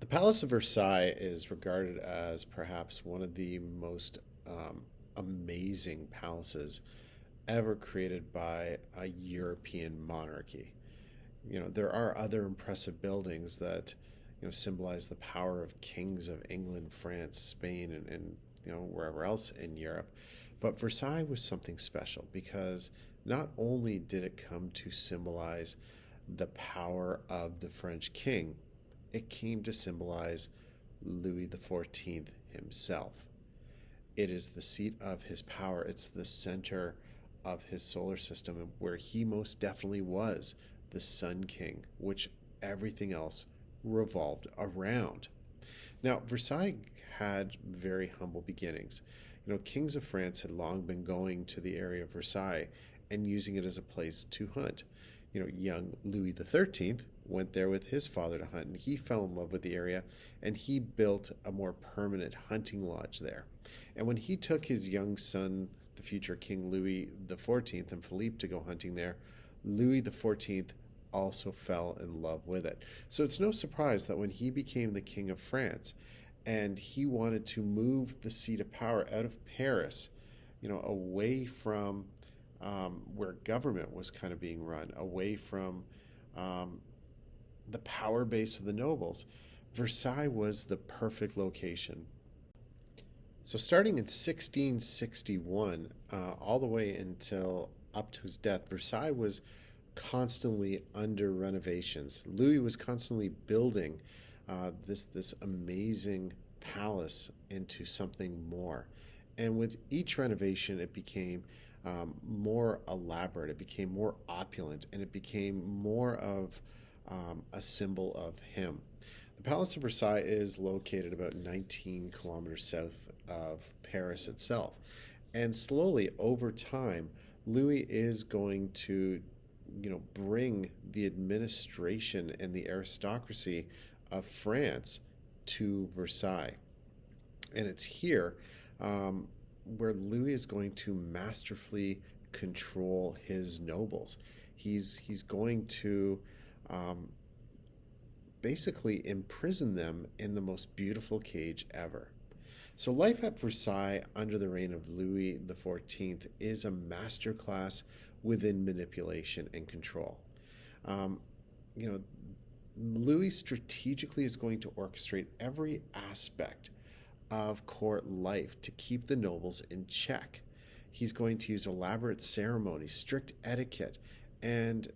The Palace of Versailles is regarded as perhaps one of the most amazing palaces ever created by a European monarchy. There are other impressive buildings that, symbolize the power of kings of England, France, Spain, and wherever else in Europe. But Versailles was something special because not only did it come to symbolize the power of the French king, it came to symbolize Louis XIV himself. It is the seat of his power, it's the center of his solar system, where he most definitely was the Sun King, which everything else revolved around. Now, Versailles had very humble beginnings. Kings of France had long been going to the area of Versailles and using it as a place to hunt. Young Louis XIII went there with his father to hunt, and he fell in love with the area, and he built a more permanent hunting lodge there. And when he took his young son, the future King Louis XIV, and Philippe to go hunting there, Louis XIV also fell in love with it. So it's no surprise that when he became the King of France and he wanted to move the seat of power out of Paris, away from where government was kind of being run, away from um, the power base of the nobles, Versailles was the perfect location. So, starting in 1661, all the way until up to his death, Versailles was constantly under renovations. Louis was constantly building this amazing palace into something more. And with each renovation, it became more elaborate, it became more opulent, and it became more of a symbol of him. The Palace of Versailles is located about 19 kilometers south of Paris itself. And slowly over time, Louis is going to, bring the administration and the aristocracy of France to Versailles. And it's here where Louis is going to masterfully control his nobles. He's going to um, basically imprison them in the most beautiful cage ever. So life at Versailles under the reign of Louis XIV is a masterclass within manipulation and control. Um, you know, Louis strategically is going to orchestrate every aspect of court life to keep the nobles in check. He's going to use elaborate ceremonies, strict etiquette, and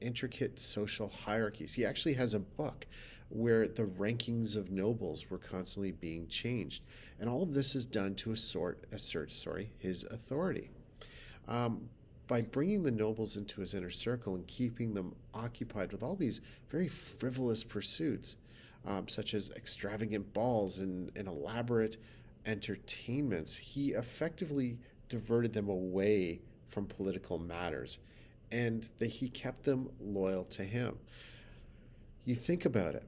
intricate social hierarchies. He actually has a book where the rankings of nobles were constantly being changed, and all of this is done to assert his authority. By bringing the nobles into his inner circle and keeping them occupied with all these very frivolous pursuits, such as extravagant balls and elaborate entertainments, he effectively diverted them away from political matters, and that he kept them loyal to him. You think about it.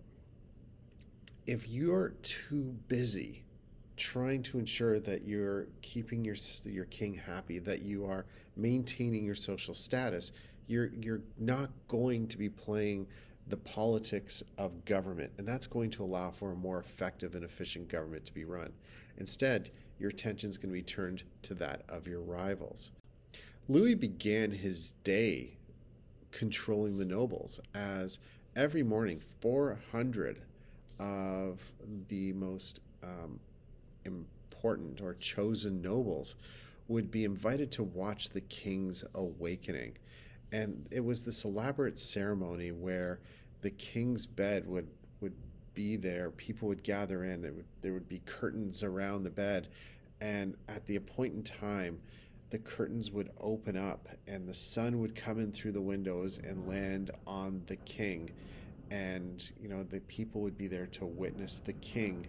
If you're too busy trying to ensure that you're keeping your king happy, that you are maintaining your social status, you're not going to be playing the politics of government, and that's going to allow for a more effective and efficient government to be run. Instead, your attention is going to be turned to that of your rivals. Louis began his day controlling the nobles, as every morning 400 of the most important or chosen nobles would be invited to watch the king's awakening. And it was this elaborate ceremony where the king's bed would be there. People would gather in. There would be curtains around the bed. And at the appointed time, the curtains would open up and the sun would come in through the windows and land on the king. And, the people would be there to witness the king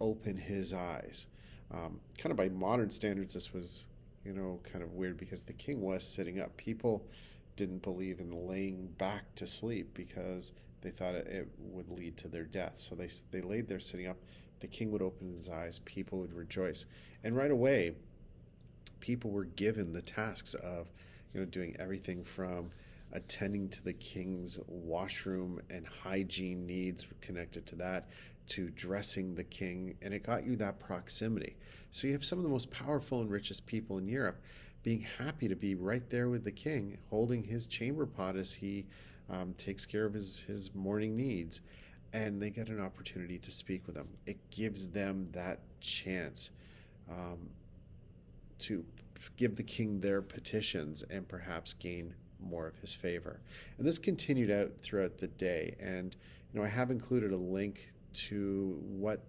open his eyes. Kind of by modern standards, this was, kind of weird because the king was sitting up. People didn't believe in laying back to sleep because they thought it would lead to their death. So they laid there sitting up. The king would open his eyes. People would rejoice. And right away, people were given the tasks of, doing everything from attending to the king's washroom and hygiene needs connected to that, to dressing the king, and it got you that proximity. So you have some of the most powerful and richest people in Europe being happy to be right there with the king, holding his chamber pot as he takes care of his morning needs, and they get an opportunity to speak with him. It gives them that chance um, to give the king their petitions and perhaps gain more of his favor. And this continued out throughout the day. And I have included a link to what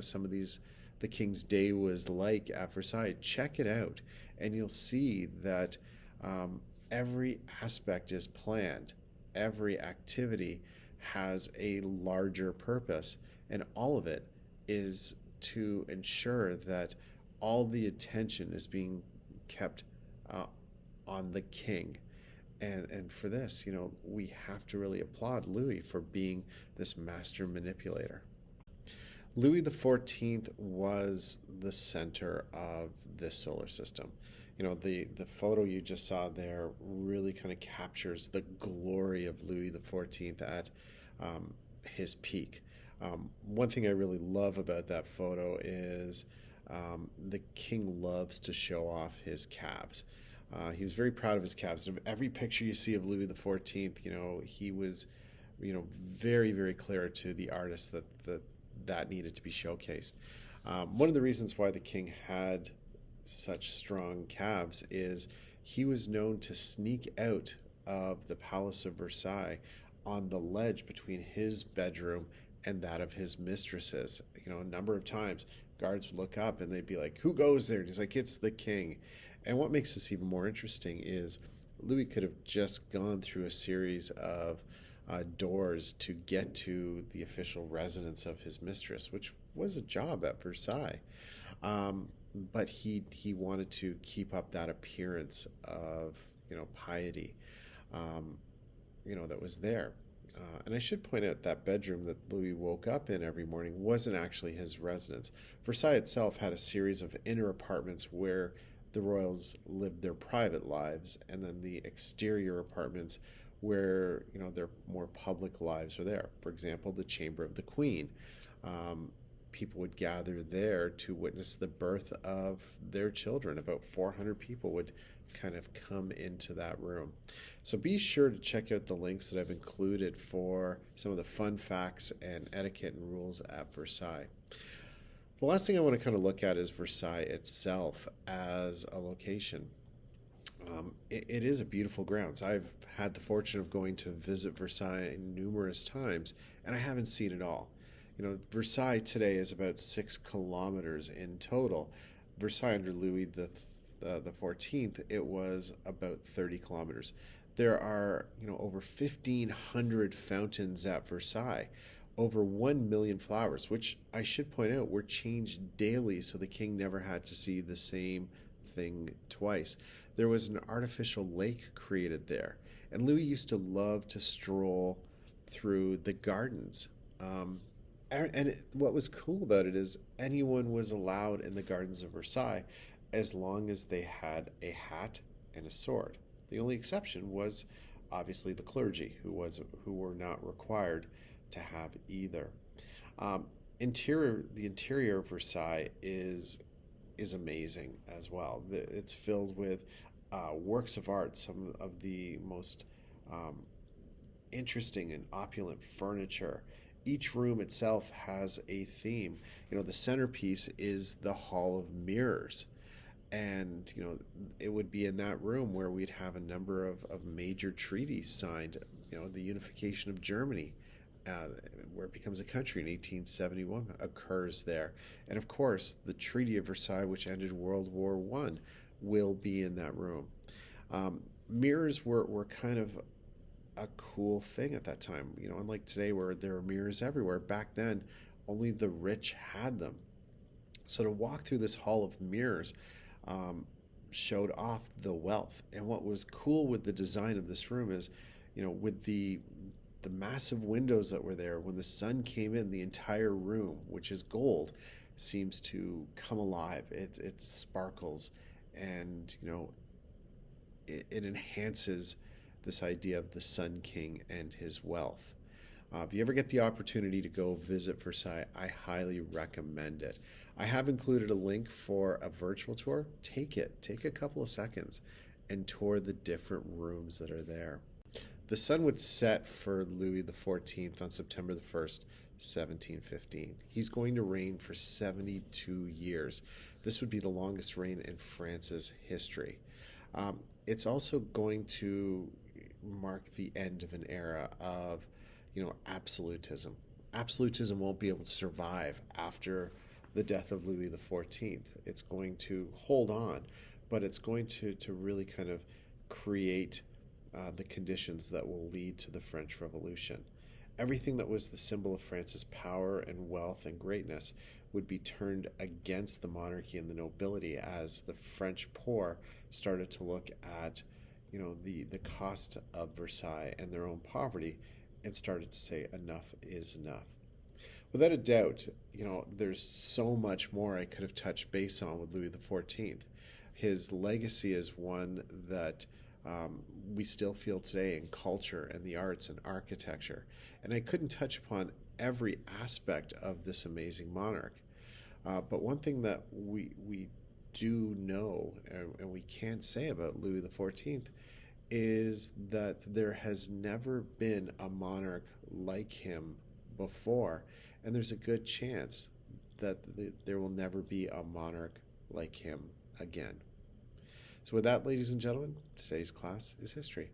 some of these the king's day was like at Versailles. Check it out, and you'll see that every aspect is planned. Every activity has a larger purpose, and all of it is to ensure that all the attention is being kept uh, on the king. And for this, we have to really applaud Louis for being this master manipulator. Louis XIV was the center of this solar system. The photo you just saw there really kind of captures the glory of Louis XIV at his peak. One thing I really love about that photo is the king loves to show off his calves. He was very proud of his calves. Every picture you see of Louis XIV, he was, very, very clear to the artist that needed to be showcased. One of the reasons why the king had such strong calves is he was known to sneak out of the Palace of Versailles on the ledge between his bedroom and that of his mistresses. A number of times guards would look up and they'd be like, "Who goes there?" And he's like, "It's the king." And what makes this even more interesting is Louis could have just gone through a series of doors to get to the official residence of his mistress, which was a job at Versailles. But he wanted to keep up that appearance of piety, that was there. And I should point out that bedroom that Louis woke up in every morning wasn't actually his residence. Versailles itself had a series of inner apartments where the royals lived their private lives, and then the exterior apartments where their more public lives are there. For example, the chamber of the Queen. People would gather there to witness the birth of their children. About 400 people would kind of come into that room. So be sure to check out the links that I've included for some of the fun facts and etiquette and rules at Versailles. The last thing I want to kind of look at is Versailles itself as a location. It is a beautiful grounds. I've had the fortune of going to visit Versailles numerous times, and I haven't seen it all. Versailles today is about 6 kilometers in total. Versailles under Louis the 14th, it was about 30 kilometers. There are, over 1,500 fountains at Versailles, over 1 million flowers, which I should point out were changed daily, so the king never had to see the same thing twice. There was an artificial lake created there, and Louis used to love to stroll through the gardens. What was cool about it is anyone was allowed in the gardens of Versailles as long as they had a hat and a sword. The only exception was obviously the clergy, who were not required to have either. The interior of Versailles is amazing as well. It's filled with works of art, some of the most interesting and opulent furniture. Each room itself has a theme. The centerpiece is the Hall of Mirrors. And, it would be in that room where we'd have a number of major treaties signed. The unification of Germany, where it becomes a country in 1871, occurs there. And of course, the Treaty of Versailles, which ended World War I, will be in that room. Mirrors were kind of a cool thing at that time. Unlike today where there are mirrors everywhere, back then only the rich had them. So to walk through this hall of mirrors showed off the wealth. And what was cool with the design of this room is, with the massive windows that were there, when the sun came in, the entire room, which is gold, seems to come alive. It sparkles, and it enhances this idea of the Sun King and his wealth. If you ever get the opportunity to go visit Versailles, I highly recommend it. I have included a link for a virtual tour. Take it. Take a couple of seconds and tour the different rooms that are there. The sun would set for Louis XIV on September the 1st, 1715. He's going to reign for 72 years. This would be the longest reign in France's history. It's also going to mark the end of an era of, absolutism. Absolutism won't be able to survive after the death of Louis XIV. It's going to hold on, but it's going to really kind of create the conditions that will lead to the French Revolution. Everything that was the symbol of France's power and wealth and greatness would be turned against the monarchy and the nobility as the French poor started to look at, the cost of Versailles and their own poverty and started to say enough is enough. Without a doubt, there's so much more I could have touched base on with Louis XIV. His legacy is one that we still feel today in culture and the arts and architecture. And I couldn't touch upon every aspect of this amazing monarch. But one thing that we do know and we can say about Louis XIV is that there has never been a monarch like him before. And there's a good chance that there will never be a monarch like him again. So with that, ladies and gentlemen, today's class is history.